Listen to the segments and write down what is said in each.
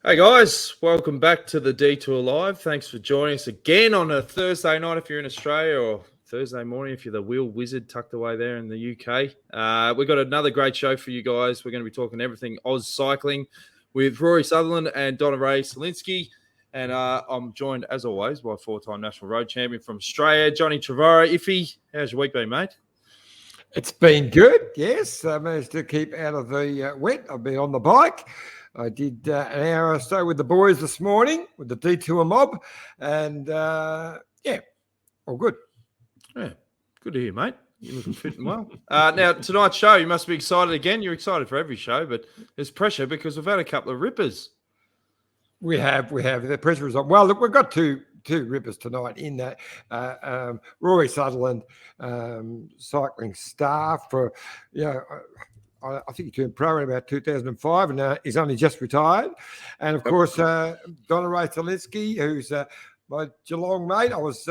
Hey guys, welcome back to the Detour Live. Thanks for joining us again on a Thursday night if you're in Australia, or Thursday morning if you're the wheel wizard tucked away there in the UK. We've got another great show for you guys. We're going to be talking everything AusCycling with Rory Sutherland and Donna Rae-Szalinski. And I'm joined, as always, by four-time national road champion from Australia, Johnny Trevorrow. Iffy, how's your week been, mate? It's been good, yes. I managed to keep out of the wet. I've been on the bike. I did an hour or so with the boys this morning with the Detour mob. And, all good. Yeah, good to hear, mate. You're looking fit and well. Now, tonight's show, you must be excited again. You're excited for every show, but there's pressure because we've had a couple of rippers. We have. The pressure is on. Well, look, we've got two rippers tonight in that. Rory Sutherland, cycling star for, I think he turned pro in about 2005 and he's only just retired. And, of course, Donna Rae-Szalinski, who's my Geelong mate. I was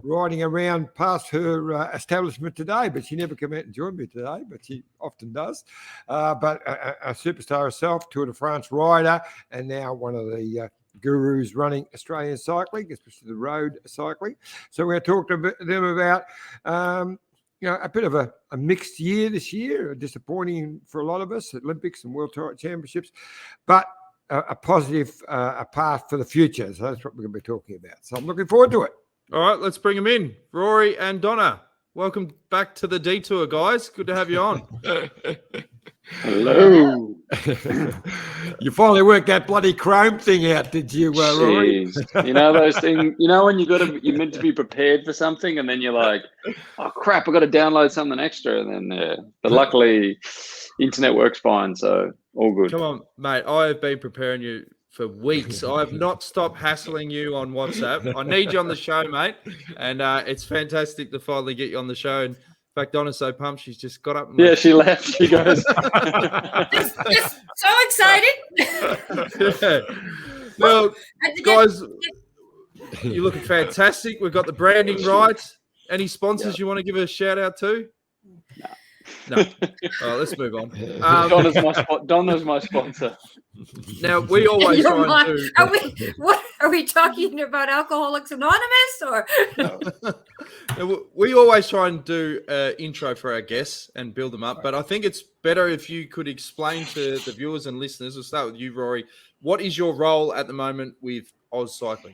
riding around past her establishment today, but she never came out and joined me today, but she often does. But a superstar herself, Tour de France rider, and now one of the gurus running Australian cycling, especially the road cycling. So we're going to talk to them about a bit of a mixed year this year, disappointing for a lot of us, Olympics and World Tour Championships, but a positive path for the future. So that's what we're going to be talking about. So I'm looking forward to it. All right, let's bring them in. Rory and Donna, welcome back to the Detour, guys. Good to have you on. Hello. You finally worked that bloody Chrome thing out, did you, Rory? You know those things. You know when you're meant to be prepared for something, and then you're like, "Oh crap, I got to download something extra." And then, but luckily, internet works fine, so all good. Come on, mate. I have been preparing you for weeks. I have not stopped hassling you on WhatsApp. I need you on the show, mate, and it's fantastic to finally get you on the show. And in fact, Donna's so pumped she's just got up. And she left. She goes. Just so excited. Yeah. Well, guys, you're looking fantastic. We've got the branding right. Any sponsors you want to give a shout out to? No. All right, let's move on. Donna's my sponsor. Now, we always try and do... Are we talking about Alcoholics Anonymous? Or we always try and do an intro for our guests and build them up, but I think it's better if you could explain to the viewers and listeners, we'll start with you, Rory, what is your role at the moment with AusCycling?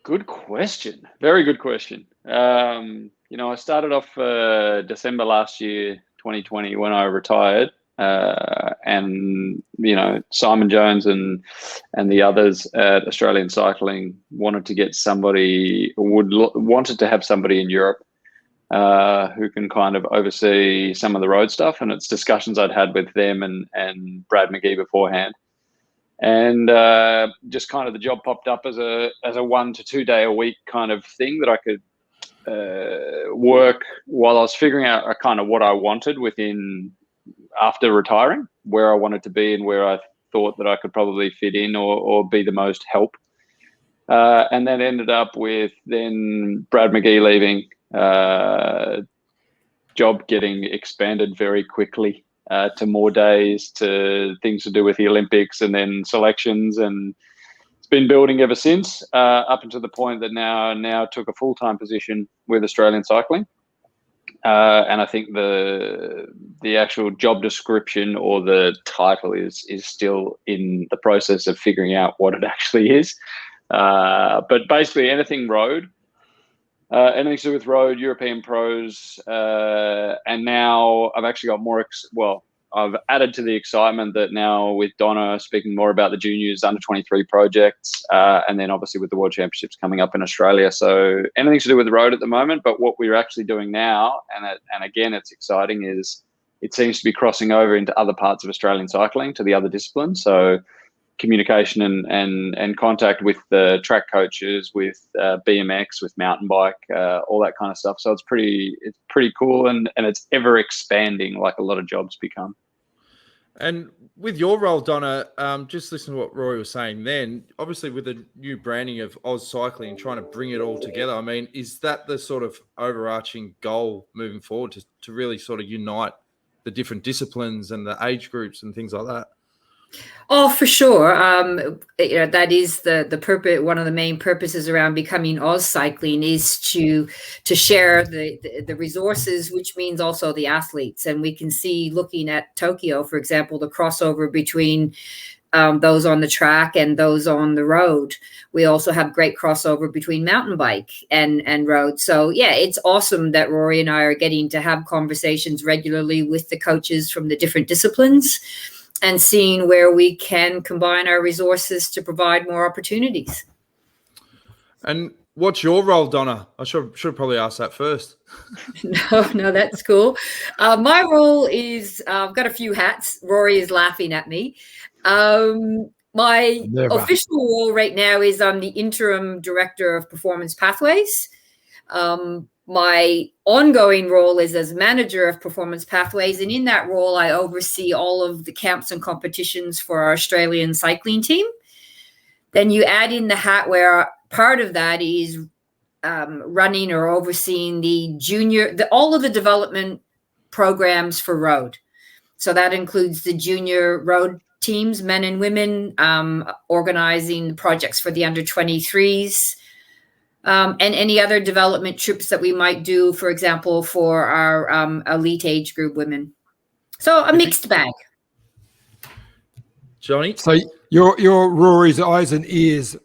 Good question. Very good question. I started off December last year, 2020, when I retired, and Simon Jones and the others at Australian Cycling wanted to get wanted to have somebody in Europe who can kind of oversee some of the road stuff, and it's discussions I'd had with them and Brad McGee beforehand. And just kind of the job popped up as a 1 to 2 day a week kind of thing that I could work while I was figuring out kind of what I wanted after retiring, where I wanted to be and where I thought that I could probably fit in or be the most help. And then ended up with then Brad McGee leaving, job getting expanded very quickly to more days, to things to do with the Olympics and then selections, and it's been building ever since, up until the point that now took a full-time position with Australian Cycling. And I think the actual job description or the title is still in the process of figuring out what it actually is. But basically anything road, anything to do with road, European pros, and now I've actually got more. I've added to the excitement that now with Donna speaking more about the juniors under 23 projects, and then obviously with the World Championships coming up in Australia. So anything to do with the road at the moment, but what we're actually doing now, and again, it's exciting, is it seems to be crossing over into other parts of Australian cycling to the other disciplines. So communication and contact with the track coaches, with BMX, with mountain bike, all that kind of stuff. So it's pretty cool, and it's ever expanding like a lot of jobs become. And with your role, Donna, just listen to what Rory was saying then, obviously with the new branding of AusCycling and trying to bring it all together, I mean, is that the sort of overarching goal moving forward to really sort of unite the different disciplines and the age groups and things like that? Oh, for sure. That is the purpose. One of the main purposes around becoming AusCycling is to share the resources, which means also the athletes. And we can see, looking at Tokyo, for example, the crossover between those on the track and those on the road. We also have great crossover between mountain bike and road. So yeah, it's awesome that Rory and I are getting to have conversations regularly with the coaches from the different disciplines and seeing where we can combine our resources to provide more opportunities. And what's your role, Donna? I should probably ask that first. No, that's cool. My role is, I've got a few hats. Rory is laughing at me. My official role right now is I'm the interim director of performance pathways. My ongoing role is as manager of performance pathways. And in that role, I oversee all of the camps and competitions for our Australian cycling team. Then you add in the hat where part of that is running or overseeing all of the development programs for road. So that includes the junior road teams, men and women, organizing projects for the under 23s, and any other development trips that we might do, for example, for our elite age group women. So a mixed bag. Johnny? So you're Rory's eyes and ears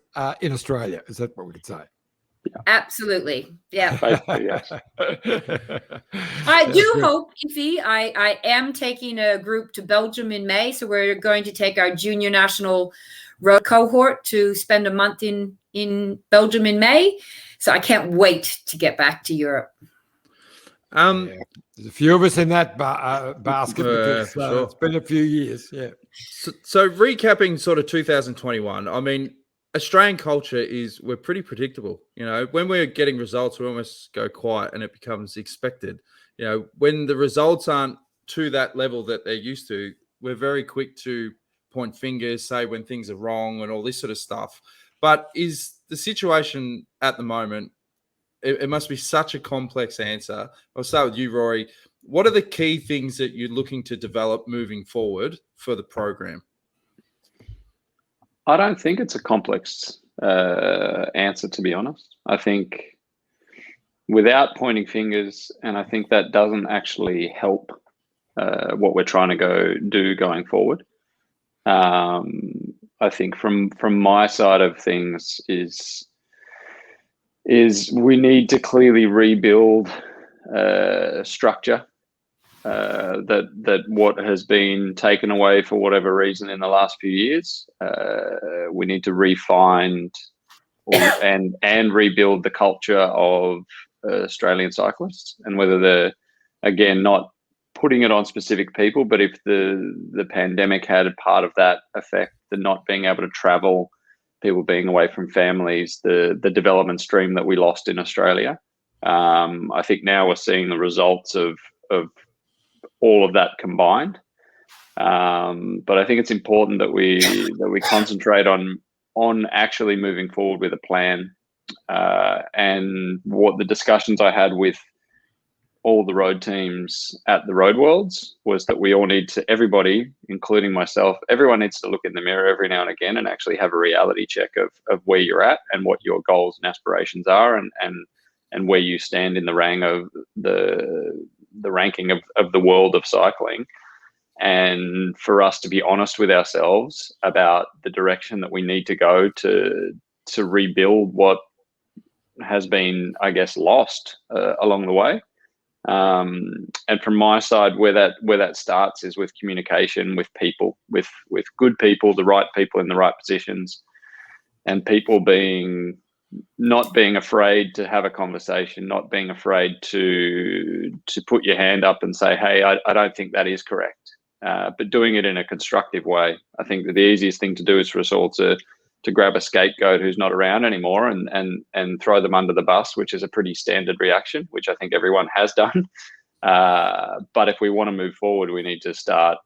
in Australia. Is that what we could say? Yeah. Absolutely. Yeah. Basically, yes. I do hope, Ify, I am taking a group to Belgium in May. So we're going to take our junior national road cohort to spend a month in Belgium in May. So I can't wait to get back to Europe. There's a few of us in that basket. Because, sure. It's been a few years. Yeah. So recapping sort of 2021, I mean, Australian culture we're pretty predictable. You know, when we're getting results, we almost go quiet and it becomes expected. You know, when the results aren't to that level that they're used to, we're very quick to point fingers, say when things are wrong and all this sort of stuff. But is the situation at the moment, it must be such a complex answer. I'll start with you, Rory. What are the key things that you're looking to develop moving forward for the program? I don't think it's a complex answer, to be honest. I think without pointing fingers, and I think that doesn't actually help what we're trying to do going forward. I think from my side of things is we need to clearly rebuild structure. That what has been taken away for whatever reason in the last few years, we need to refine and rebuild the culture of Australian cyclists. And whether they're, again, not putting it on specific people, but if the pandemic had a part of that effect, the not being able to travel, people being away from families, the development stream that we lost in Australia, I think now we're seeing the results of all of that combined. But I think it's important that we concentrate on actually moving forward with a plan. And what the discussions I had with all the road teams at the Road Worlds was that we all need to, everybody, including myself, everyone needs to look in the mirror every now and again and actually have a reality check of where you're at and what your goals and aspirations are, and where you stand in the rank of the ranking of the world of cycling, and for us to be honest with ourselves about the direction that we need to go to rebuild what has been, I guess, lost along the way. And from my side, where that starts is with communication, with people, with good people, the right people in the right positions, and people not being afraid to have a conversation, not being afraid to put your hand up and say, hey, I don't think that is correct, but doing it in a constructive way. I think that the easiest thing to do is for us all to grab a scapegoat who's not around anymore and throw them under the bus, which is a pretty standard reaction, which I think everyone has done. But if we want to move forward, we need to start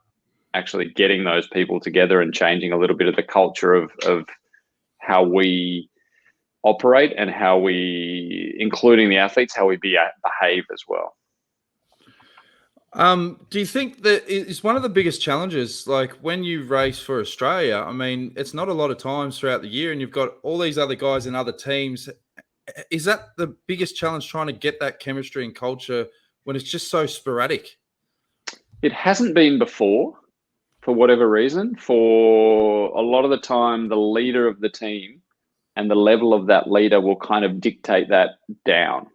actually getting those people together and changing a little bit of the culture of how we operate and how we, including the athletes, how we behave as well. Do you think that it's one of the biggest challenges? Like when you race for Australia, I mean, it's not a lot of times throughout the year, and you've got all these other guys in other teams. Is that the biggest challenge, trying to get that chemistry and culture when it's just so sporadic? It hasn't been before, for whatever reason. For a lot of the time, the leader of the team and the level of that leader will kind of dictate that down.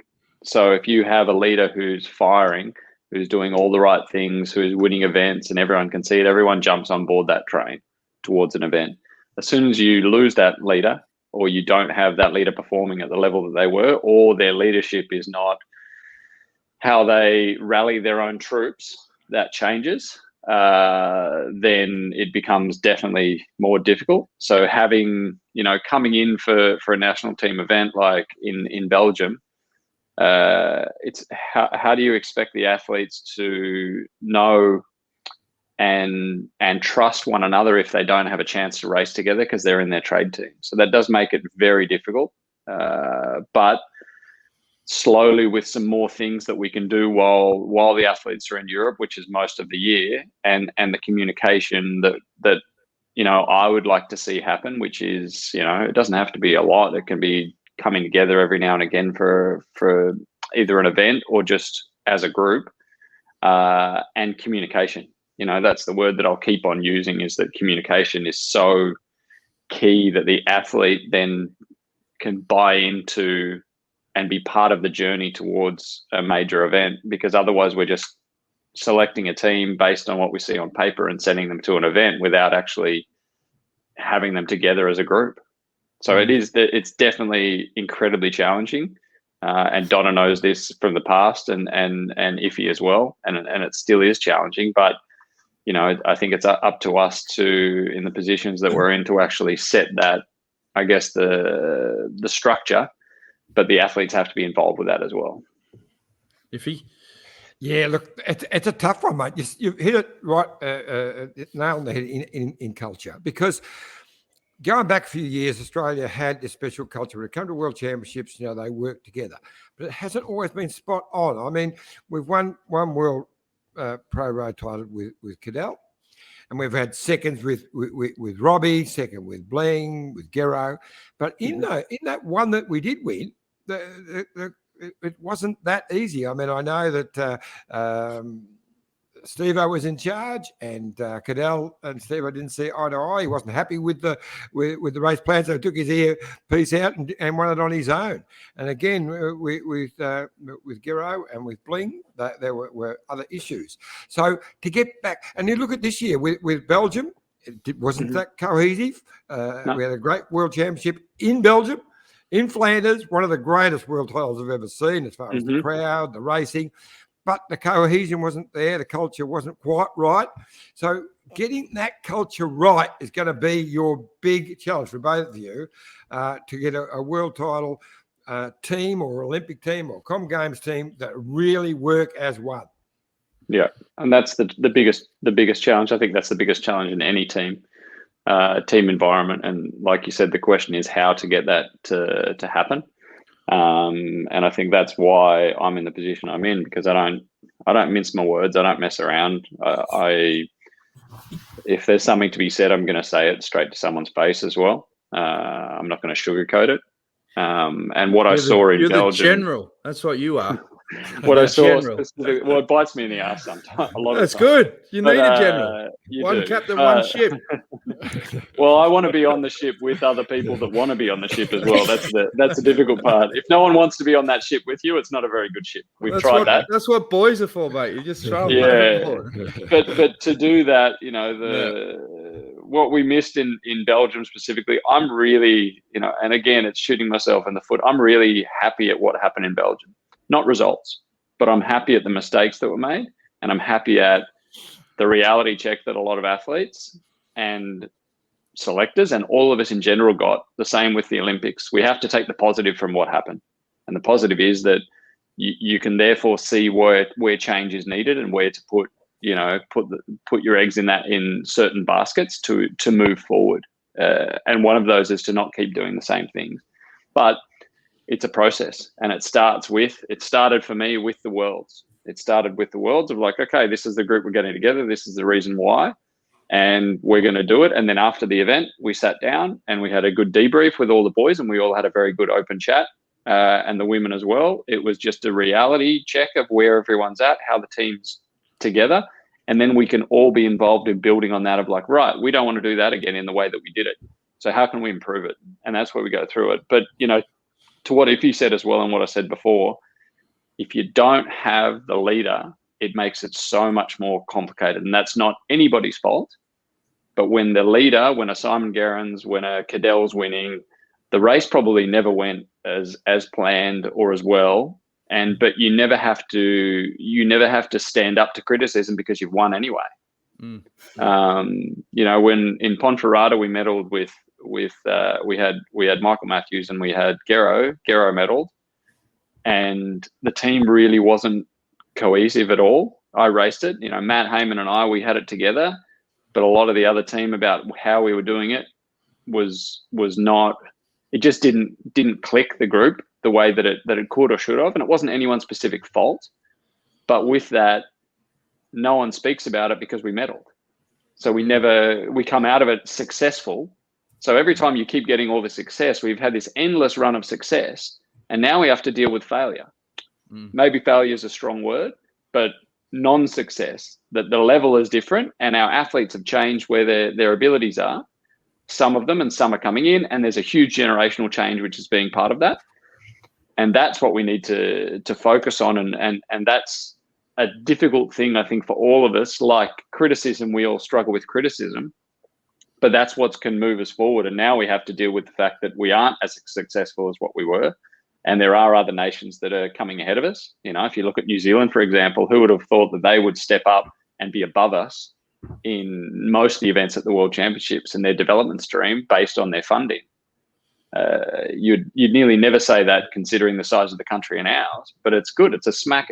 So if you have a leader who's firing, who's doing all the right things, who's winning events, and everyone can see it, everyone jumps on board that train towards an event. As soon as you lose that leader, or you don't have that leader performing at the level that they were, or their leadership is not how they rally their own troops, that changes. Then it becomes definitely more difficult. So having, coming in for a national team event like in Belgium, it's how do you expect the athletes to know and trust one another if they don't have a chance to race together because they're in their trade team? So that does make it very difficult. But slowly, with some more things that we can do while the athletes are in Europe, which is most of the year, and the communication that I would like to see happen, which is, it doesn't have to be a lot. It can be coming together every now and again for either an event or just as a group, and communication. That's the word that I'll keep on using, is that communication is so key that the athlete then can buy into and be part of the journey towards a major event, because otherwise we're just selecting a team based on what we see on paper and sending them to an event without actually having them together as a group. So it's definitely incredibly challenging. And Donna knows this from the past, and Iffy as well. And it still is challenging, but I think it's up to us to, in the positions that we're in, to actually set that, I guess, the structure, but the athletes have to be involved with that as well. Iffy? Yeah, look, it's a tough one, mate. You hit it right, nail on the head in culture, because going back a few years, Australia had this special culture. When it came to World Championships, they worked together, but it hasn't always been spot on. I mean, we've won one World Pro Road title with Cadell, and we've had seconds with Robbie, second with Bling, with Gero. But in that one that we did win, it wasn't that easy. I mean, I know that Steve-O was in charge, and Cadell and Steve-O didn't see eye to eye. He wasn't happy with the race plan, so he took his earpiece out and won it on his own. And again, with Gero and with Bling, there were other issues. So to get back, and you look at this year with Belgium, it wasn't that cohesive. No. We had a great World Championship in Belgium, in Flanders, one of the greatest world titles I've ever seen as far as the crowd, the racing. But the cohesion wasn't there. The culture wasn't quite right. So getting that culture right is going to be your big challenge for both of you, to get a world title team or Olympic team or Com Games team that really work as one. Yeah, and that's the biggest challenge. I think that's the biggest challenge in any team environment. And like you said, the question is how to get that to happen. And I think that's why I'm in the position I'm in, because I don't mince my words. I don't mess around. If there's something to be said, I'm going to say it straight to someone's face as well. I'm not going to sugarcoat it. And what I saw in Belgium, you're the general. That's what you are. What I saw, well, it bites me in the ass sometimes. That's good. You need a general. One captain, one ship. Well, I want to be on the ship with other people that want to be on the ship as well. That's the difficult part. If no one wants to be on that ship with you, it's not a very good ship. We've tried that. That's what boys are for, mate. You just throw them. Yeah. But to do that, what we missed in Belgium specifically, I'm really, and again, it's shooting myself in the foot. I'm really happy at what happened in Belgium. Not results, but I'm happy at the mistakes that were made, and I'm happy at the reality check that a lot of athletes and selectors and all of us in general got. The same with the Olympics. We have to take the positive from what happened, and the positive is that you can therefore see where change is needed and where to put your eggs in certain baskets to move forward. And one of those is to not keep doing the same things, but it's a process, and it started for me with the Worlds. It started with the Worlds of like, okay, this is the group we're getting together. This is the reason why, and we're going to do it. And then after the event, we sat down and we had a good debrief with all the boys, and we all had a very good open chat, and the women as well. It was just a reality check of where everyone's at, how the team's together. And then we can all be involved in building on that of like, right, we don't want to do that again in the way that we did it. So how can we improve it? And that's where we go through it. But, you know, to what Iffy said as well and what I said before, if you don't have the leader, it makes it so much more complicated. And that's not anybody's fault. But when the leader, when a Simon Gerrans, when a Cadell's winning, the race probably never went as planned or as well. But you never have to stand up to criticism because you've won anyway. You know, when in Ponferrada we medalled with we had Michael Matthews and we had Gero medalled, and the team really wasn't cohesive at all. I raced it, you know, Matt Heyman and we had it together, but a lot of the other team about how we were doing it was not. It just didn't click the group the way that it could or should have, and it wasn't anyone's specific fault. But with that, no one speaks about it because we medalled. So we come out of it successful. So every time you keep getting all the success, we've had this endless run of success, and now we have to deal with failure. Maybe failure is a strong word, but non-success, that the level is different and our athletes have changed where their abilities are, some of them, and some are coming in, and there's a huge generational change which is being part of that. And that's what we need to focus on, and that's a difficult thing, I think, for all of us. Like criticism, we all struggle with criticism, but that's what can move us forward. And now we have to deal with the fact that we aren't as successful as what we were, and there are other nations that are coming ahead of us. You know, if you look at New Zealand, for example, who would have thought that they would step up and be above us in most of the events at the World Championships and their development stream based on their funding? You'd nearly never say that considering the size of the country and ours, but it's good. It's a smack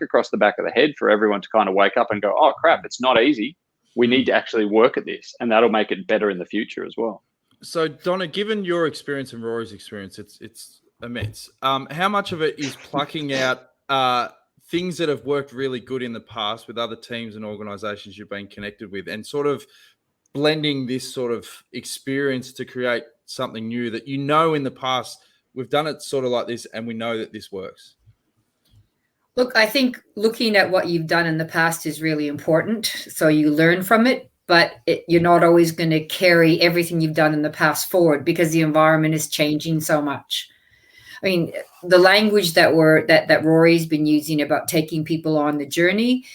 across the back of the head for everyone to kind of wake up and go, oh crap, it's not easy. We need to actually work at this, and that'll make it better in the future as well. So Donna, given your experience and Rory's experience, it's immense. How much of it is plucking out things that have worked really good in the past with other teams and organizations you've been connected with, and sort of blending this sort of experience to create something new that, you know, in the past we've done it sort of like this and we know that this works? Look, I think looking at what you've done in the past is really important. So you learn from it, but you're not always going to carry everything you've done in the past forward because the environment is changing so much. I mean, the language that Rory's been using about taking people on the journey,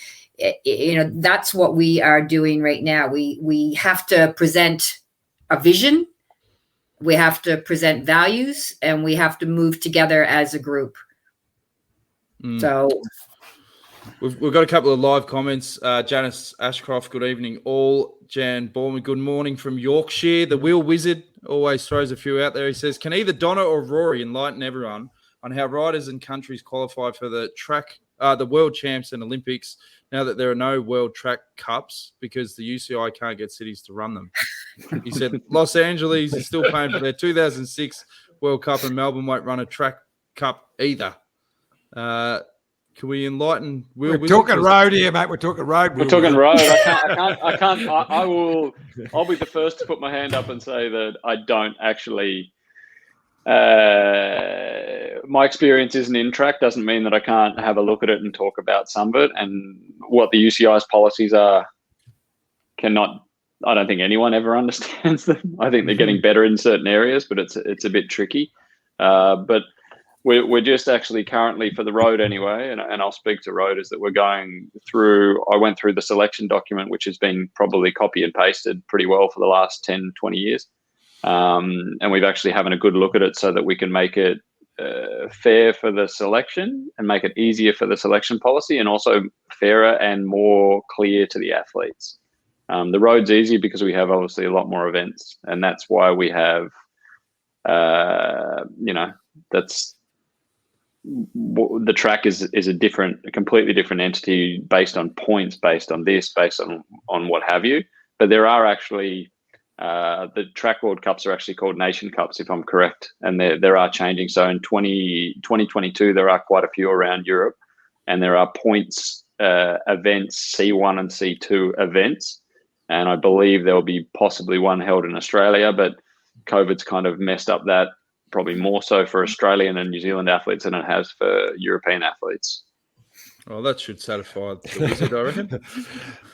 you know, that's what we are doing right now. We have to present a vision, we have to present values, and we have to move together as a group. So we've got a couple of live comments. Janice Ashcroft, good evening all. Jan Borman, good morning from Yorkshire. The Wheel Wizard always throws a few out there. He says, can either Donna or Rory enlighten everyone on how riders and countries qualify for the World Champs and Olympics now that there are no World Track Cups because the UCI can't get cities to run them? He said Los Angeles is still paying for their 2006 World Cup, and Melbourne won't run a track cup either. Can we enlighten Will? We're talking road here, mate. We're talking road. We're talking road. I can't. I'll be the first to put my hand up and say that I don't actually. My experience isn't in track doesn't mean that I can't have a look at it and talk about some of it, and what the UCI's policies are. I don't think anyone ever understands them. I think they're getting better in certain areas, but it's a bit tricky. But we're just actually currently for the road anyway, and I'll speak to road, is that we're going through. I went through the selection document, which has been probably copy and pasted pretty well for the last 10, 20 years. And we've actually having a good look at it so that we can make it fair for the selection and make it easier for the selection policy, and also fairer and more clear to the athletes. The road's easier because we have obviously a lot more events, and that's why we have, that's the track is a completely different entity based on points, based on this, based on what have you. But there are actually the track World Cups are actually called Nation Cups, if I'm correct, and there are changing. So in 2022, there are quite a few around Europe. and there are points events, C1 and C2 events, and I believe there will be possibly one held in Australia, but COVID's kind of messed up that, probably more so for Australian and New Zealand athletes than it has for European athletes. Well, that should satisfy the wizard, I reckon.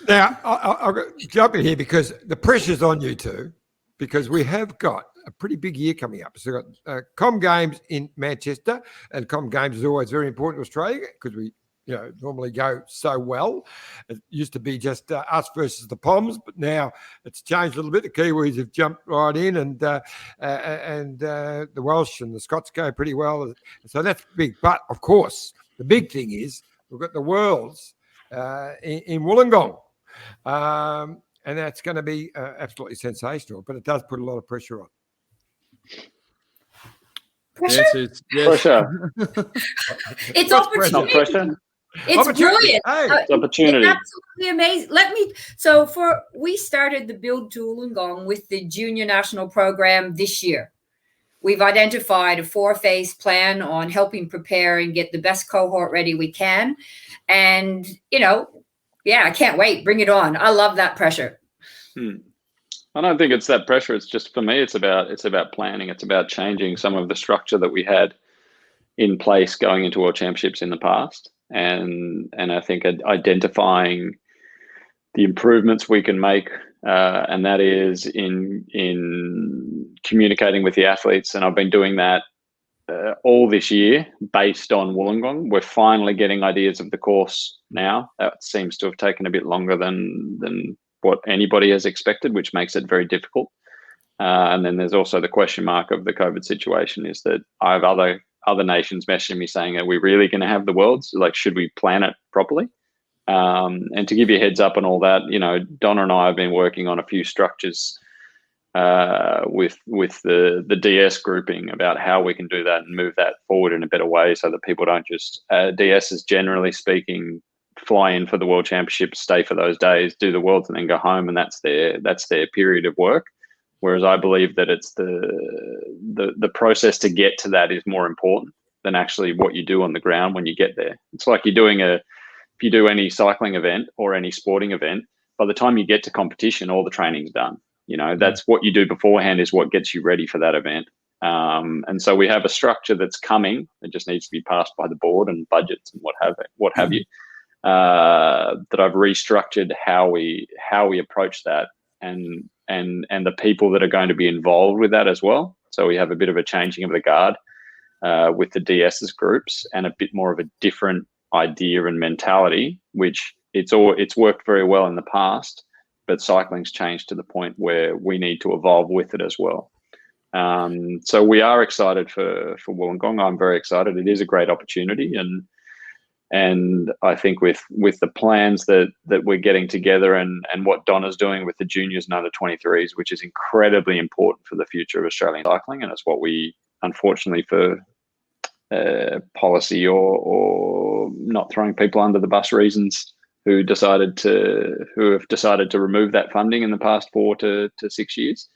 Now, I'll jump in here because the pressure's on you two, because we have got a pretty big year coming up. So we've got Com Games in Manchester, and Com Games is always very important to Australia because we normally go so well. It used to be just us versus the Poms, but now it's changed a little bit. The Kiwis have jumped right in, and the Welsh and the Scots go pretty well. So that's big. But, of course, the big thing is we've got the Worlds in Wollongong. And that's going to be absolutely sensational, but it does put a lot of pressure on. Pressure? Yes. Pressure. It's Not opportunity. pressure. It's brilliant. Hey. It's opportunity. It's absolutely amazing. We started the Build to Wollongong with the Junior National Program this year. We've identified a 4-phase plan on helping prepare and get the best cohort ready we can. And, I can't wait. Bring it on. I love that pressure. I don't think it's that pressure. It's just, for me, it's about planning. It's about changing some of the structure that we had in place going into World Championships in the past. And I think identifying the improvements we can make, and that is in communicating with the athletes. And I've been doing that all this year based on Wollongong. We're finally getting ideas of the course now. That seems to have taken a bit longer than what anybody has expected, which makes it very difficult. And then there's also the question mark of the COVID situation, is that I have other nations messaging me saying, are we really going to have the Worlds? Like, should we plan it properly? And to give you a heads up on all that, Donna and I have been working on a few structures with the DS grouping about how we can do that and move that forward in a better way, so that people don't just DS is generally speaking fly in for the World Championships, stay for those days, do the Worlds, and then go home, and that's their period of work. Whereas I believe that it's the process to get to that is more important than actually what you do on the ground when you get there. It's like if you do any cycling event or any sporting event, by the time you get to competition, all the training's done. That's what you do beforehand is what gets you ready for that event. And so we have a structure that's coming. It just needs to be passed by the board and budgets and what have you. That I've restructured how we approach that and the people that are going to be involved with that as well. So we have a bit of a changing of the guard with the DS's groups, and a bit more of a different idea and mentality, which it's worked very well in the past, but cycling's changed to the point where we need to evolve with it as well. So we are excited for Wollongong. I'm very excited. It is a great opportunity, and I think with the plans that we're getting together and what Donna's doing with the juniors and under 23s, which is incredibly important for the future of Australian cycling, and it's what we, unfortunately, for policy or not throwing people under the bus reasons, who have decided to remove that funding in the past 4 to 6 years.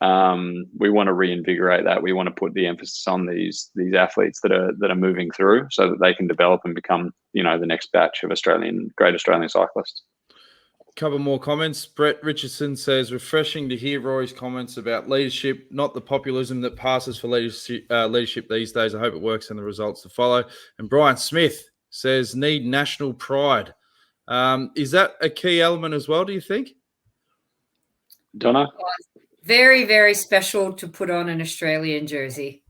We want to reinvigorate that. We want to put the emphasis on these athletes that are moving through, so that they can develop and become, the next batch of great Australian cyclists. Couple more comments. Brett Richardson says, refreshing to hear Rory's comments about leadership, not the populism that passes for leadership these days. I hope it works and the results to follow. And Brian Smith says, need national pride. Is that a key element as well, do you think? Donna? Very, very special to put on an Australian jersey.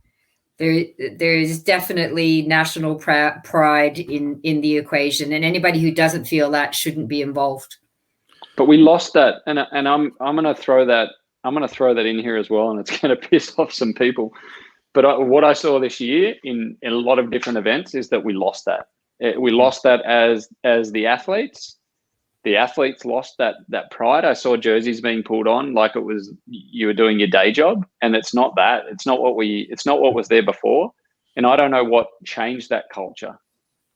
There is definitely national pride in the equation, and anybody who doesn't feel that shouldn't be involved. But we lost that, and I'm going to throw that. I'm going to throw that in here as well, and it's going to piss off some people. But what I saw this year in a lot of different events is that we lost that. We lost that as the athletes. The athletes lost that pride. I saw jerseys being pulled on like it was you were doing your day job, and it's not that. It's not what was there before, and I don't know what changed that culture.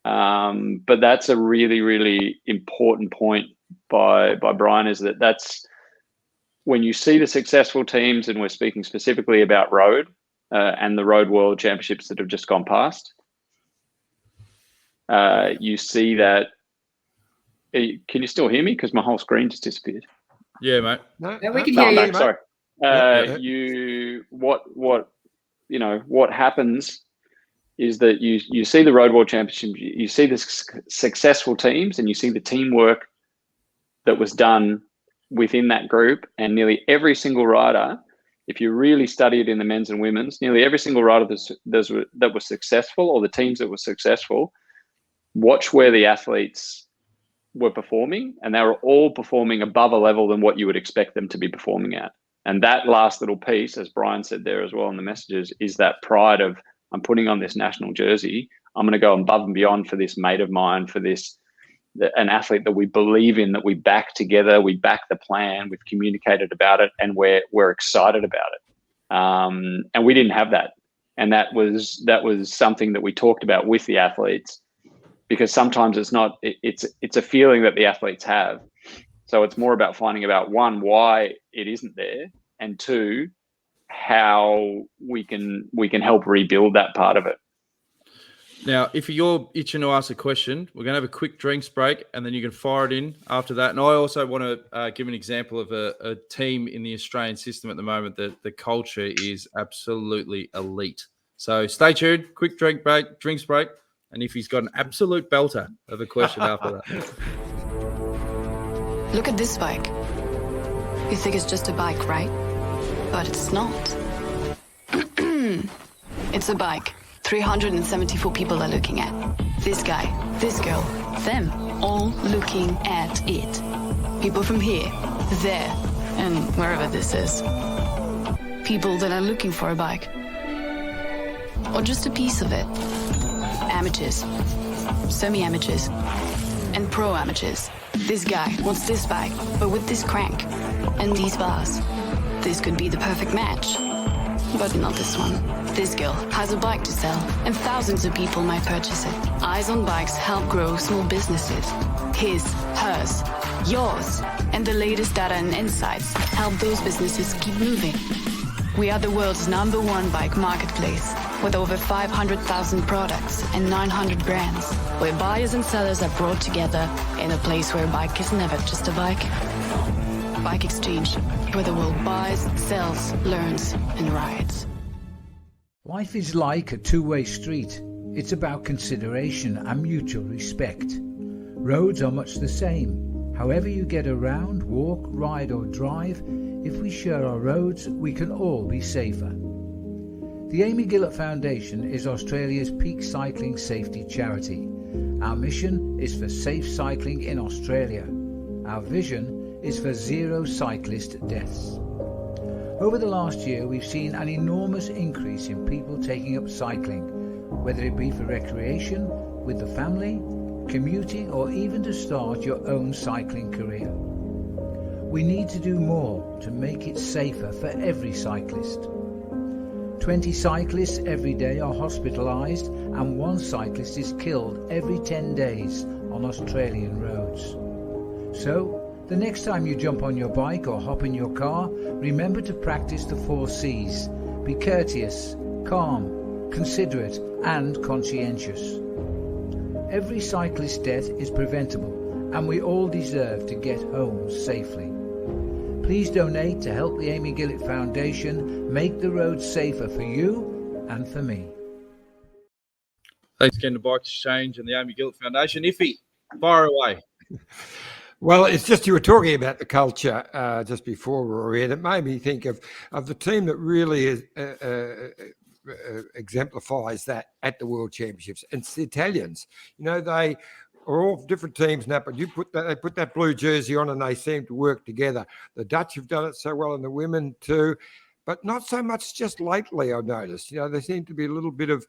But that's a really, really important point by Brian, is that's when you see the successful teams, and we're speaking specifically about road and the Road World Championships that have just gone past. you see that. Can you still hear me? Because my whole screen just disappeared. Yeah, mate. No, we can hear you. No, sorry. What happens is that you see the Road World Championship, you see the successful teams, and you see the teamwork that was done within that group. And nearly every single rider, if you really study it in the men's and women's, nearly every single rider that was successful, or the teams that were successful, watch where the athletes were performing, and they were all performing above a level than what you would expect them to be performing at. And that last little piece, as Brian said there as well in the messages, is that pride of, I'm putting on this national jersey. I'm going to go above and beyond for this mate of mine, for an athlete that we believe in, that we back together, we back the plan, we've communicated about it, and we're excited about it. And we didn't have that. And that was something that we talked about with the athletes, because sometimes it's a feeling that the athletes have. So it's more about finding about, one, why it isn't there, and two, how we can help rebuild that part of it. Now, if you're itching to ask a question, we're going to have a quick drinks break, and then you can fire it in after that. And I also want to give an example of a team in the Australian system at the moment that the culture is absolutely elite. So stay tuned, quick drinks break, and if he's got an absolute belter of a question after that. Look at this bike. You think it's just a bike, right? But it's not. It's a bike 374 people are looking at. This guy, this girl, them, all looking at it. People from here, there, and wherever this is. People that are looking for a bike. Or just a piece of it. Amateurs, semi-amateurs, and pro-amateurs. This guy wants this bike, but with this crank and these bars. This could be the perfect match, but not this one. This girl has a bike to sell, and thousands of people might purchase it. Eyes on Bikes help grow small businesses. His, hers, yours, and the latest data and insights help those businesses keep moving. We are the world's #1 bike marketplace, with over 500,000 products and 900 brands, where buyers and sellers are brought together in a place where a bike is never just a bike. Bike Exchange, where the world buys, sells, learns, and rides. Life is like a two-way street. It's about consideration and mutual respect. Roads are much the same. However you get around, walk, ride or drive, if we share our roads, we can all be safer. The Amy Gillett Foundation is Australia's peak cycling safety charity. Our mission is for safe cycling in Australia. Our vision is for 0 cyclist deaths. Over the last year, we've seen an enormous increase in people taking up cycling, whether it be for recreation, with the family, commuting, or even to start your own cycling career. We need to do more to make it safer for every cyclist. 20 cyclists every day are hospitalised, and 1 cyclist is killed every 10 days on Australian roads. So, the next time you jump on your bike or hop in your car, remember to practice the 4 C's. Be courteous, calm, considerate, and conscientious. Every cyclist death is preventable, and we all deserve to get home safely. Please donate to help the Amy Gillett Foundation make the roads safer for you and for me. Thanks again to Bike Exchange and the Amy Gillett Foundation. Iffy, fire away. Well, it's just, you were talking about the culture just before, Rory, and it made me think of the team that really is, exemplifies that at the World Championships. It's the Italians. You know, they are all different teams now, but they put that blue jersey on and they seem to work together. The Dutch have done it so well, and the women too, but not so much just lately, I've noticed. You know, there seemed to be a little bit of,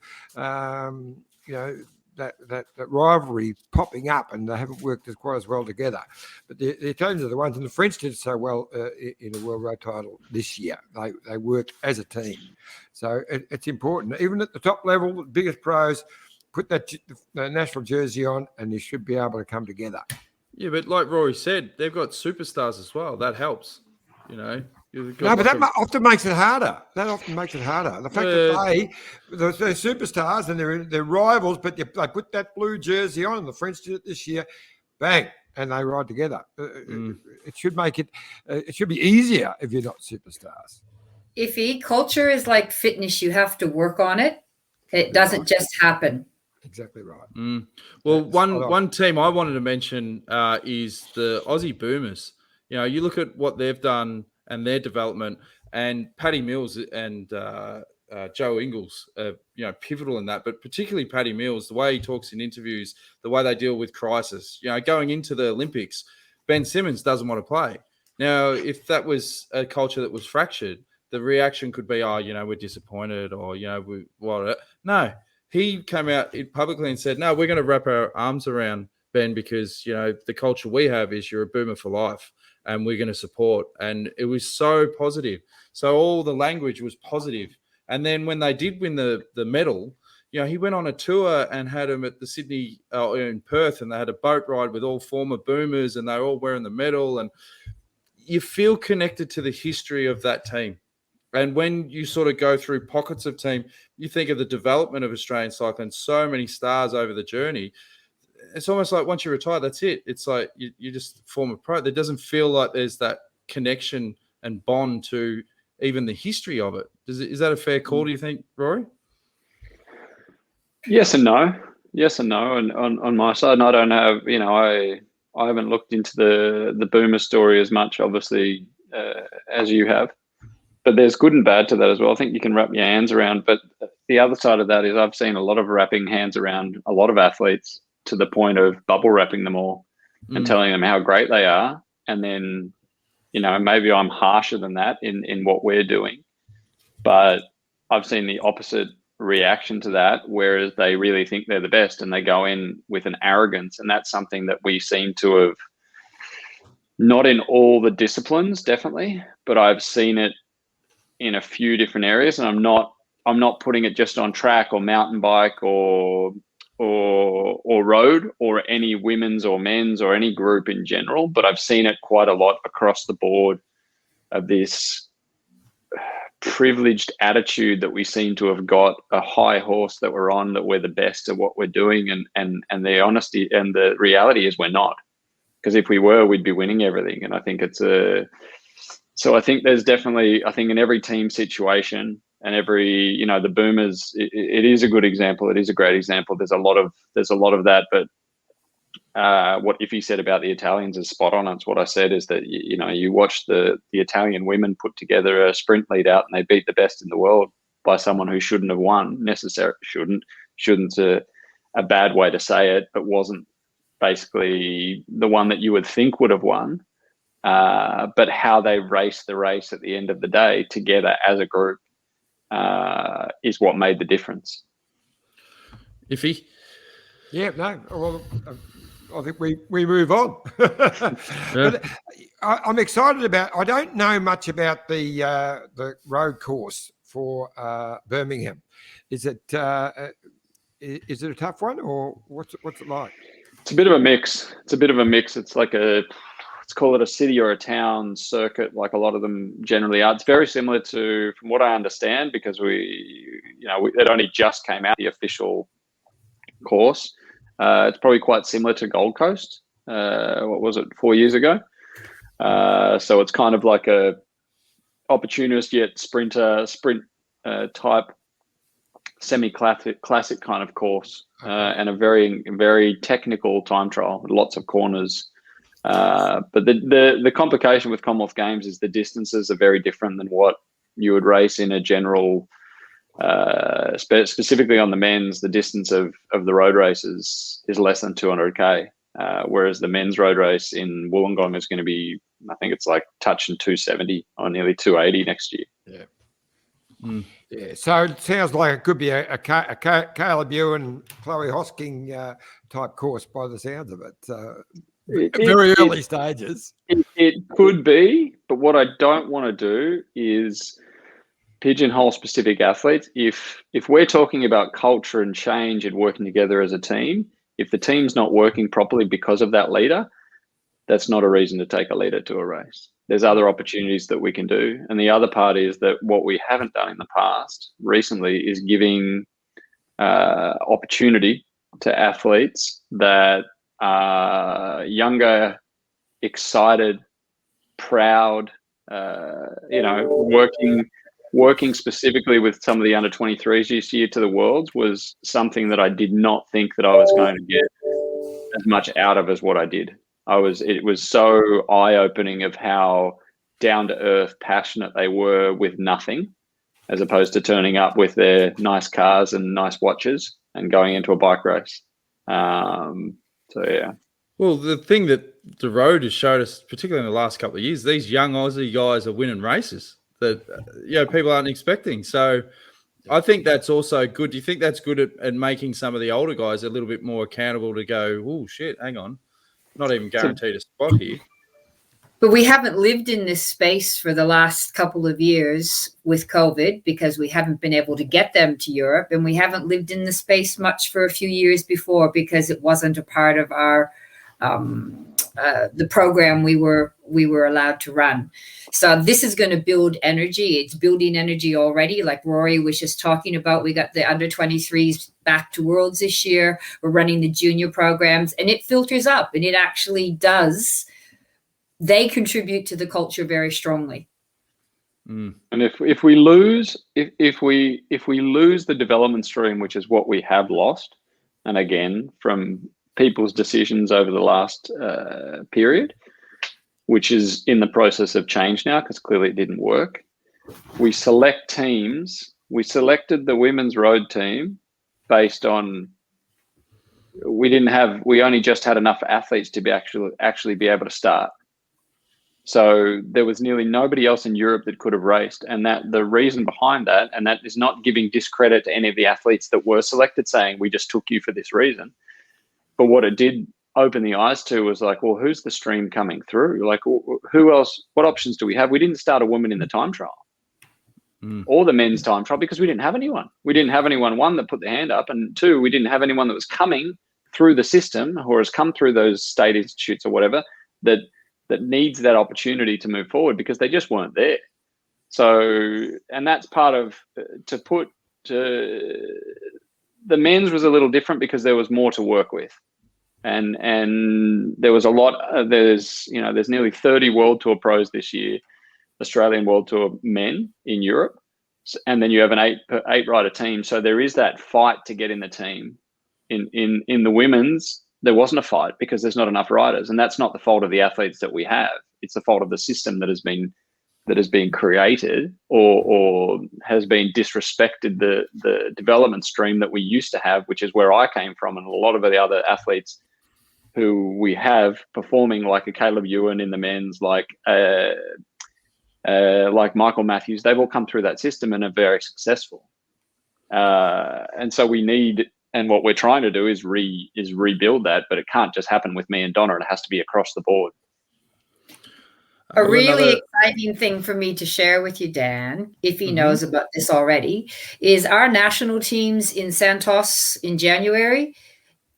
that rivalry popping up, and they haven't worked as quite as well together. But the Italians are the ones, and the French did so well in a world road title this year. They worked as a team. So it's important. Even at the top level, the biggest pros, put that national jersey on and you should be able to come together. Yeah, but like Rory said, they've got superstars as well. That helps, you know. No, but that often makes it harder. That often makes it harder. The fact that they're superstars and they're rivals, but they put that blue jersey on, and the French did it this year, bang, and they ride together. It should make it. It should be easier if you're not superstars. Iffy, culture is like fitness. You have to work on it. It doesn't just happen. Exactly right. Well, one team I wanted to mention is the Aussie Boomers. You know, you look at what they've done and their development, and Paddy Mills and Joe Ingles are, you know, pivotal in that. But particularly Paddy Mills, the way he talks in interviews, the way they deal with crisis. You know, going into the Olympics, Ben Simmons doesn't want to play. Now, if that was a culture that was fractured, the reaction could be, oh, you know, we're disappointed, or, you know, No, he came out publicly and said, no, we're going to wrap our arms around Ben, because, you know, the culture we have is you're a boomer for life and we're going to support. And it was so positive. So all the language was positive. And then when they did win the medal, you know, he went on a tour and had them at the Sydney in Perth, and they had a boat ride with all former boomers, and they were all wearing the medal. And you feel connected to the history of that team. And when you sort of go through pockets of team, you think of the development of Australian cycling, so many stars over the journey. It's almost like once you retire, that's it. It's like you just form a pro. There doesn't feel like there's that connection and bond to even the history of it. Is that a fair call, do you think, Rory? Yes and no. Yes and no. And on my side, and I don't have, you know, I haven't looked into the boomer story as much, obviously, as you have. But there's good and bad to that as well. I think you can wrap your hands around. But the other side of that is I've seen a lot of wrapping hands around a lot of athletes to the point of bubble wrapping them all and telling them how great they are. And then, you know, maybe I'm harsher than that in what we're doing. But I've seen the opposite reaction to that, whereas they really think they're the best and they go in with an arrogance. And that's something that we seem to have, not in all the disciplines, definitely, but I've seen it in a few different areas. And I'm not putting it just on track or mountain bike or road or any women's or men's or any group in general, but I've seen it quite a lot across the board of this privileged attitude that we seem to have got a high horse that we're on, that we're the best at what we're doing. And the honesty and the reality is we're not, because if we were, we'd be winning everything. And I think so I think there's definitely, I think in every team situation and every, you know, the boomers, it is a good example. It is a great example. There's a lot of that, but what Iffy said about the Italians is spot on. It's what I said is that, you know, you watch the Italian women put together a sprint lead out and they beat the best in the world by someone who shouldn't have won necessarily. Shouldn't a bad way to say it, but wasn't basically the one that you would think would have won. But how they raced the race at the end of the day together as a group is what made the difference. Iffy? Yeah, no. Well, I think we move on. But I'm excited about. I don't know much about the road course for Birmingham. Is it a tough one, or what's it like? It's a bit of a mix. It's like let's call it a city or a town circuit, like a lot of them generally are. It's very similar to, from what I understand, because it only just came out, the official course. It's probably quite similar to Gold Coast. What was it, 4 years ago? So it's kind of like a opportunist yet sprint type semi-classic kind of course, and a very, very technical time trial with lots of corners. But the complication with Commonwealth Games is the distances are very different than what you would race in a general, specifically on the men's. The distance of the road races is less than 200k, whereas the men's road race in Wollongong is going to be, I think it's like touching 270 or nearly 280 next year. Yeah. Yeah, so it sounds like it could be a Caleb Ewan, Chloe Hosking type course by the sounds of it. Very early stages. It could be, but what I don't want to do is pigeonhole specific athletes. If we're talking about culture and change and working together as a team, if the team's not working properly because of that leader, that's not a reason to take a leader to a race. there's other opportunities that we can do. And the other part is that what we haven't done in the past recently is giving opportunity to athletes that are younger, excited, proud, working specifically with some of the under 23s this year to the Worlds was something that I did not think that I was going to get as much out of as what I did. It was so eye-opening of how down-to-earth, passionate they were with nothing, as opposed to turning up with their nice cars and nice watches and going into a bike race. Yeah. Well, the thing that the road has showed us, particularly in the last couple of years, these young Aussie guys are winning races that people aren't expecting. So I think that's also good. Do you think that's good at making some of the older guys a little bit more accountable to go, oh, shit, hang on, not even guaranteed a spot here? But we haven't lived in this space for the last couple of years with COVID because we haven't been able to get them to Europe. And we haven't lived in the space much for a few years before because it wasn't a part of our the program we were allowed to run. So this is going to build energy. It's building energy already. Like Rory was just talking about, we got the under 23s back to Worlds this year. We're running the junior programs and it filters up, and it actually does. They contribute to the culture very strongly. And if we lose the development stream, which is what we have lost, and again from people's decisions over the last period, which is in the process of change now because clearly it didn't work. We select teams. We selected the women's road team based on we only just had enough athletes to be actually be able to start. So there was nearly nobody else in Europe that could have raced. And that the reason behind that, and that is not giving discredit to any of the athletes that were selected saying, we just took you for this reason. But what it did open the eyes to was like, well, who's the stream coming through? Like, who else, what options do we have? We didn't start a woman in the time trial or the men's time trial because we didn't have anyone. We didn't have anyone, one, that put their hand up, and two, we didn't have anyone that was coming through the system or has come through those state institutes or whatever that needs that opportunity to move forward because they just weren't there. So, and that's part of the men's was a little different because there was more to work with. And there was a lot, there's nearly 30 World Tour pros this year, Australian World Tour men in Europe. And then you have an eight rider team. So there is that fight to get in the team. In the women's, there wasn't a fight because there's not enough riders. And that's not the fault of the athletes that we have. It's the fault of the system that has been created or has been disrespected the development stream that we used to have, which is where I came from. And a lot of the other athletes who we have performing like a Caleb Ewan in the men's, like Michael Matthews, they've all come through that system and are very successful. And so we need, and what we're trying to do is rebuild that, but it can't just happen with me and Donna. It has to be across the board. A really exciting thing for me to share with you, Dan, if he knows about this already, is our national teams in Santos in January.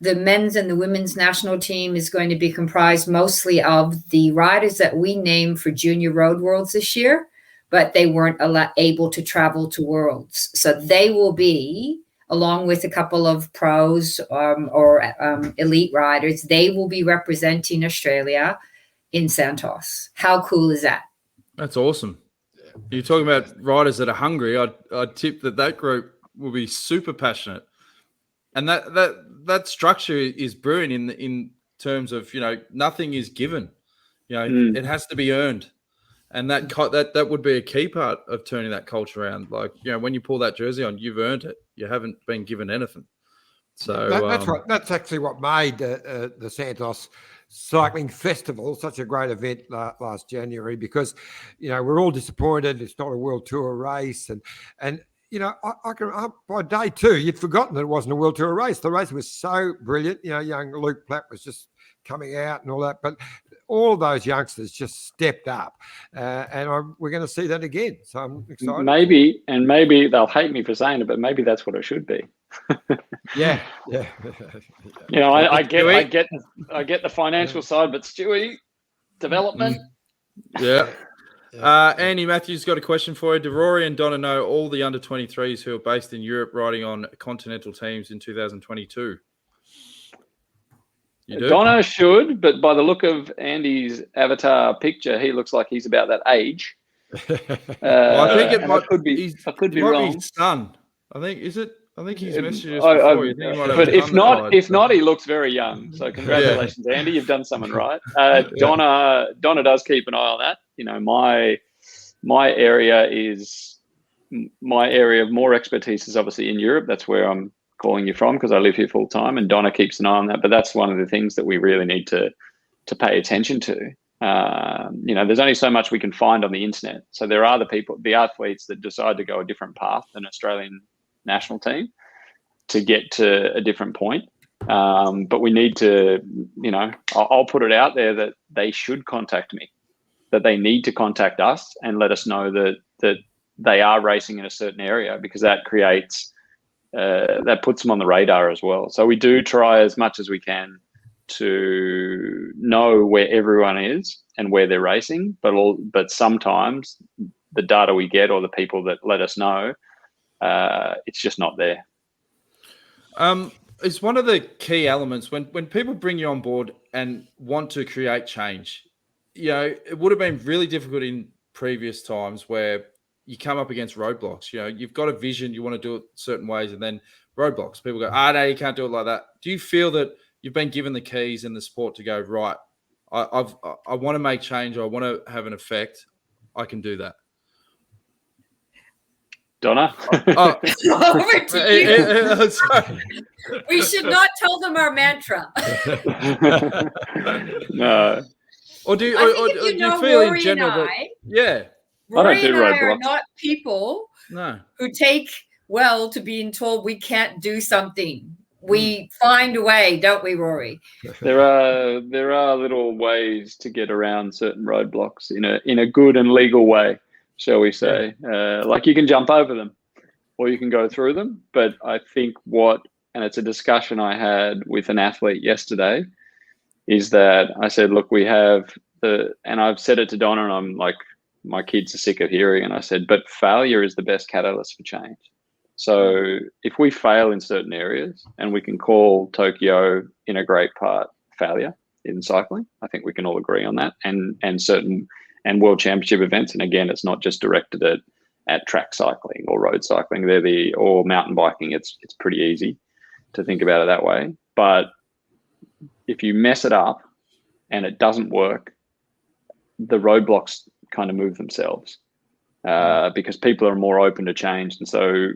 The men's and the women's national team is going to be comprised mostly of the riders that we named for Junior Road Worlds this year, but they weren't able to travel to Worlds. So they will be, along with a couple of pros or elite riders, they will be representing Australia in Santos. How cool is that? That's awesome. You're talking about riders that are hungry. I'd tip that group will be super passionate. And that structure is brewing in terms of, nothing is given. It has to be earned. And that would be a key part of turning that culture around. Like, when you pull that jersey on, you've earned it. You haven't been given anything. So that's right. That's actually what made the Santos Cycling Festival such a great event last January, because we're all disappointed it's not a World Tour race, and I can by day two you'd forgotten that it wasn't a World Tour race. The race was so brilliant. Young Luke Platt was just coming out and all that, but all of those youngsters just stepped up, and we're going to see that again. So I'm excited. Maybe they'll hate me for saying it, but maybe that's what it should be. Yeah. I get the financial side, but Stewie, development, Yeah. Andy Matthews got a question for you. Do Rory and Donna know all the under-23s who are based in Europe riding on continental teams in 2022? You do? Donna should, but by the look of Andy's avatar picture, he looks like he's about that age. Well, I think I could be wrong. Be his son. I think he's messaged us I- before. You think he might have but a if son not, that rides, if not, he looks very young. So congratulations, Andy. You've done something right. Donna does keep an eye on that. You know, my area of more expertise is obviously in Europe. That's where I'm calling you from because I live here full time, and Donna keeps an eye on that. But that's one of the things that we really need to pay attention to. You know, there's only so much we can find on the internet. So there are the athletes that decide to go a different path than Australian national team to get to a different point. But we need to, you know, I'll put it out there that they should contact me, that they need to contact us and let us know that they are racing in a certain area, because that creates, that puts them on the radar as well. So we do try as much as we can to know where everyone is and where they're racing, but sometimes the data we get or the people that let us know, it's just not there. It's one of the key elements when people bring you on board and want to create change. You know, it would have been really difficult in previous times where you come up against roadblocks. You know, you've got a vision, you want to do it certain ways, and then roadblocks. People go, no, you can't do it like that. Do you feel that you've been given the keys in the sport to go, right, I want to make change, I want to have an effect, I can do that? Donna? Over to you. We should not tell them our mantra. No. Or do you, or do you feel Rory in general and I don't do I roadblocks. are not people no. who take well to being told we can't do something. We find a way, don't we, Rory? There are little ways to get around certain roadblocks in a good and legal way, shall we say? Like you can jump over them, or you can go through them. But I think and it's a discussion I had with an athlete yesterday, is that I said, look, we have and I've said it to Donna, and I'm like, my kids are sick of hearing, and I said, but failure is the best catalyst for change. So if we fail in certain areas, and we can call Tokyo in a great part failure in cycling, I think we can all agree on that, and certain world championship events. And again, it's not just directed at track cycling or road cycling, or mountain biking. It's pretty easy to think about it that way. But if you mess it up and it doesn't work, the roadblocks kind of move themselves. Because people are more open to change. And so,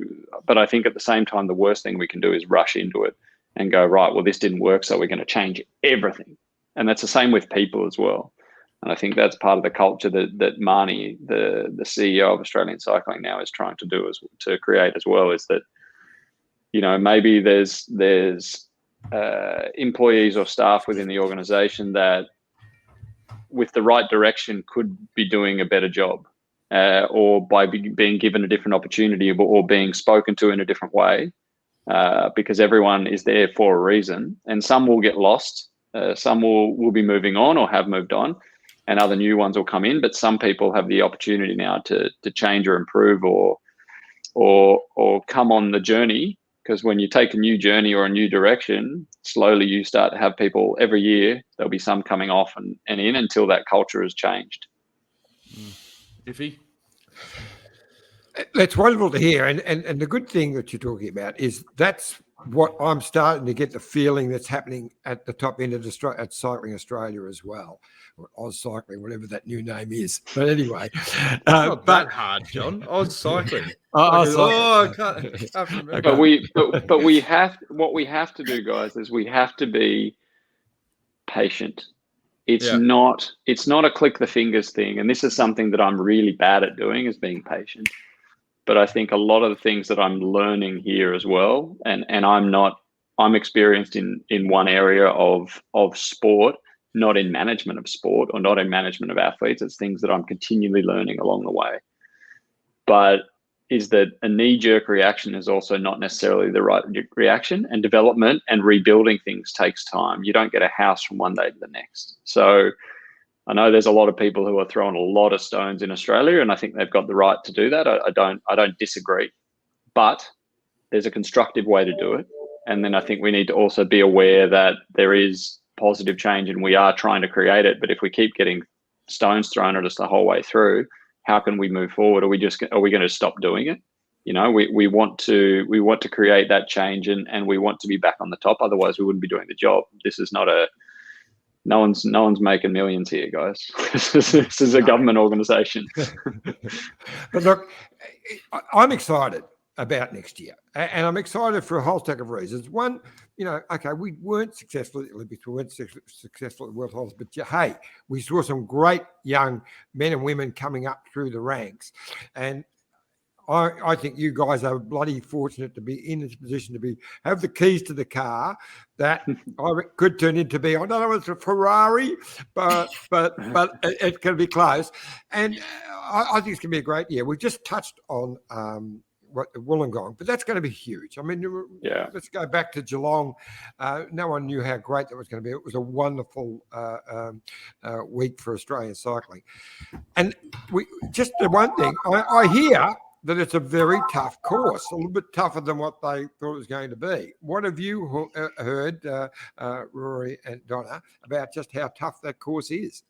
but I think at the same time, the worst thing we can do is rush into it and go, right, well, this didn't work, so we're going to change everything. And that's the same with people as well. And I think that's part of the culture that Marnie, the CEO of Australian Cycling now, is trying to do, to create as well, is that, you know, maybe there's employees or staff within the organization that with the right direction could be doing a better job. Or by being given a different opportunity, or being spoken to in a different way, because everyone is there for a reason. And some will get lost, some will be moving on or have moved on, and other new ones will come in. But some people have the opportunity now to change or improve or come on the journey. Because when you take a new journey or a new direction, slowly you start to have people every year. There'll be some coming off and in until that culture has changed. Iffy? That's wonderful to hear. And the good thing that you're talking about is that's what I'm starting to get the feeling that's happening at the top end of at Cycling Australia as well, or AusCycling, whatever that new name is. But anyway. Not that hard, John. AusCycling. I can't remember. But what we have to do, guys, is we have to be patient. It's not a click the fingers thing. And this is something that I'm really bad at doing, is being patient. But I think a lot of the things that I'm learning here as well, and I'm experienced in one area of sport, not in management of sport or not in management of athletes. It's things that I'm continually learning along the way. But is that a knee-jerk reaction is also not necessarily the right reaction, and development and rebuilding things takes time. You don't get a house from one day to the next. So I know there's a lot of people who are throwing a lot of stones in Australia, and I think they've got the right to do that. I don't disagree, but there's a constructive way to do it. And then I think we need to also be aware that there is positive change and we are trying to create it. But if we keep getting stones thrown at us the whole way through, how can we move forward? Are we going to stop doing it? You know, we want to create that change and we want to be back on the top. Otherwise we wouldn't be doing the job. This is not no one's making millions here, guys. This is a government organization. But look, I'm excited about next year, and I'm excited for a whole stack of reasons. One, you know, okay, we weren't successful at the Olympics, we weren't successful at the World Titles, but hey, we saw some great young men and women coming up through the ranks, and I think you guys are bloody fortunate to be in this position to have the keys to the car that could turn into be, I don't know if it's a Ferrari, but it can be close. And I think it's going to be a great year. We just touched on Wollongong, but that's going to be huge. I mean, let's go back to Geelong. No one knew how great that was going to be. It was a wonderful week for Australian cycling. And just the one thing, I hear that it's a very tough course, a little bit tougher than what they thought it was going to be. What have you heard, Rory and Donna, about just how tough that course is?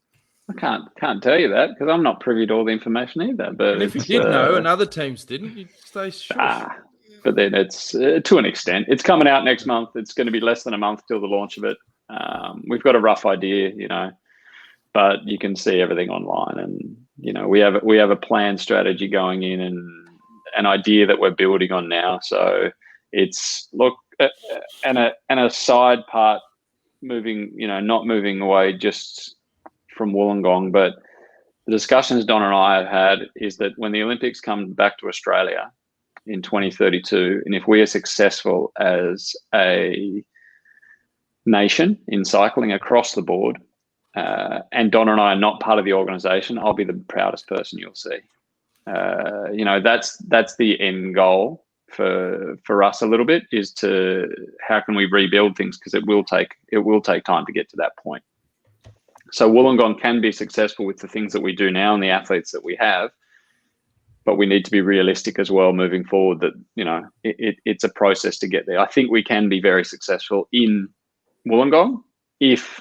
I can't tell you that because I'm not privy to all the information either. But and if you did know and other teams didn't, you'd stay sure. But then it's to an extent. It's coming out next month. It's going to be less than a month till the launch of it. We've got a rough idea, you know, but you can see everything online, and you know we have a planned strategy going in and an idea that we're building on now. So it's and a side part moving, you know, not moving away just from Wollongong, but the discussions Donna and I have had is that when the Olympics come back to Australia in 2032, and if we are successful as a nation in cycling across the board, and Donna and I are not part of the organisation, I'll be the proudest person you'll see. You know, that's the end goal for us a little bit, is to how can we rebuild things, because it will take time to get to that point. So Wollongong can be successful with the things that we do now and the athletes that we have, but we need to be realistic as well moving forward that, you know, it's a process to get there. I think we can be very successful in Wollongong if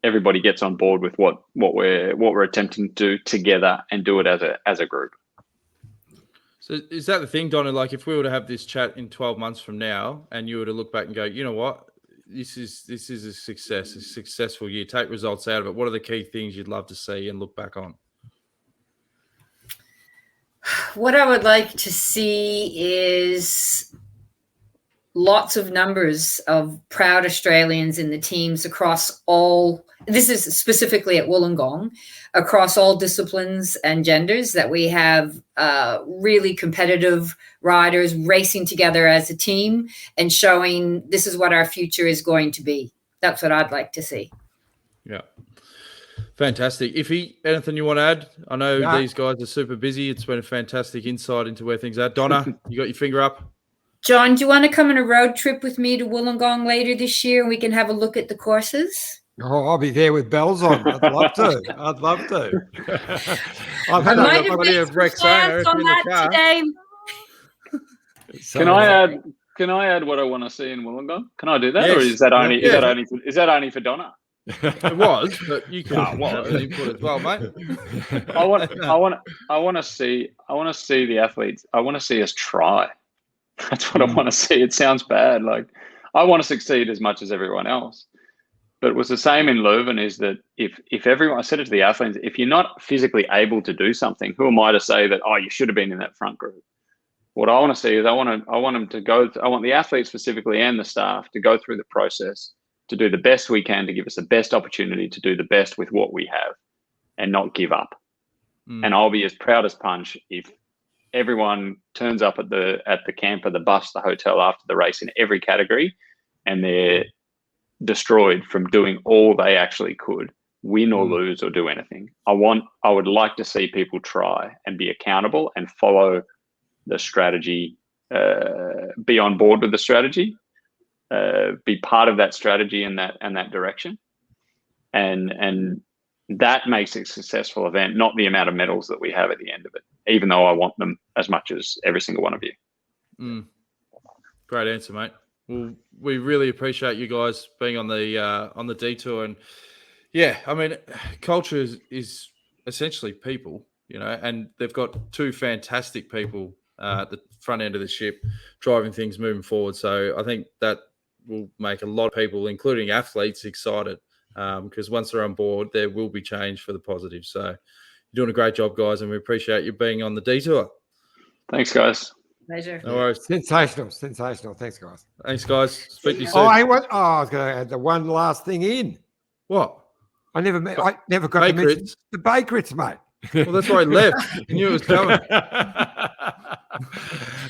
everybody gets on board with what we're attempting to do together and do it as a group. So is that the thing, Donna? Like, if we were to have this chat in 12 months from now and you were to look back and go, you know what, this is a success, a successful year, take results out of it, what are the key things you'd love to see and look back on? What I would like to see is lots of numbers of proud Australians in the teams across all, this is specifically at Wollongong, across all disciplines and genders, that we have really competitive riders racing together as a team and showing this is what our future is going to be. That's what I'd like to see. Yeah. Fantastic. Anything you want to add? I know these guys are super busy. It's been a fantastic insight into where things are. Donna, you got your finger up? John, do you want to come on a road trip with me to Wollongong later this year and we can have a look at the courses? Oh, I'll be there with bells on. I'd love to. I've had a buddy of Rexona on that today. Can I add what I want to see in Wollongong? Can I do that, yes. Or is that only for Donna? It was, but you can have an input as well, mate. I want to see the athletes. I want to see us try. That's what I want to see. It sounds bad. Like, I want to succeed as much as everyone else. But it was the same in Leuven, is that if everyone, I said it to the athletes, if you're not physically able to do something, who am I to say that, oh, you should have been in that front group? What I want to see is I want them to go, I want the athletes specifically and the staff to go through the process, to do the best we can, to give us the best opportunity to do the best with what we have and not give up. And I'll be as proud as punch if everyone turns up at the camper, the bus, the hotel after the race in every category, and they're destroyed from doing all they actually could, win or lose or do anything. I would like to see people try and be accountable and follow the strategy, be on board with the strategy, be part of that strategy and that direction, and That makes it a successful event, not the amount of medals that we have at the end of it, even though I want them as much as every single one of you. Great answer, mate. Well, we really appreciate you guys being on the detour. And yeah, I mean, culture is essentially people, you know, and they've got two fantastic people at the front end of the ship driving things moving forward. So I think that will make a lot of people, including athletes, excited because once they're on board, there will be change for the positive. So you're doing a great job, guys, and we appreciate you being on the detour. Thanks, guys. Pleasure. No worries. Sensational. Thanks, guys. Thanks, guys. Speak to you soon. I was going to add the one last thing in. What? I never got to mention the Bakerits, mate. Well, that's why I left. You knew it was coming.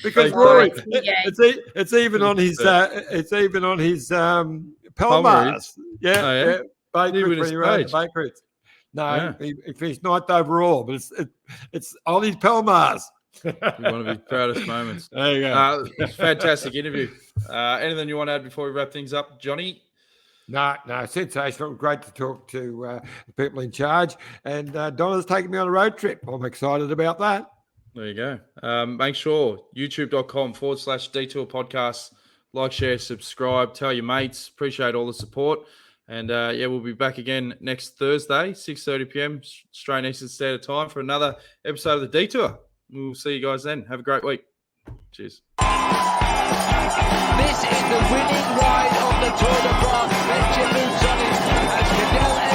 Because Rory, it's even on his Pelmars. Yeah. Bakerits when you rode the Bakerits. No, he finished 9th overall, but it's on his Pelmars. One of his proudest moments. There you go. Fantastic interview. Anything you want to add before we wrap things up, Johnny? No, sensational. Great to talk to the people in charge. And Donna's taking me on a road trip. I'm excited about that. There you go. Make sure youtube.com/Detour Podcast. Like, share, subscribe. Tell your mates. Appreciate all the support. And we'll be back again next Thursday, 6:30 p.m. Australian Eastern Standard Time for another episode of the Detour. We'll see you guys then. Have a great week. Cheers. This is the winning ride of the Tour de France. Benjamin Sutherland as Cadell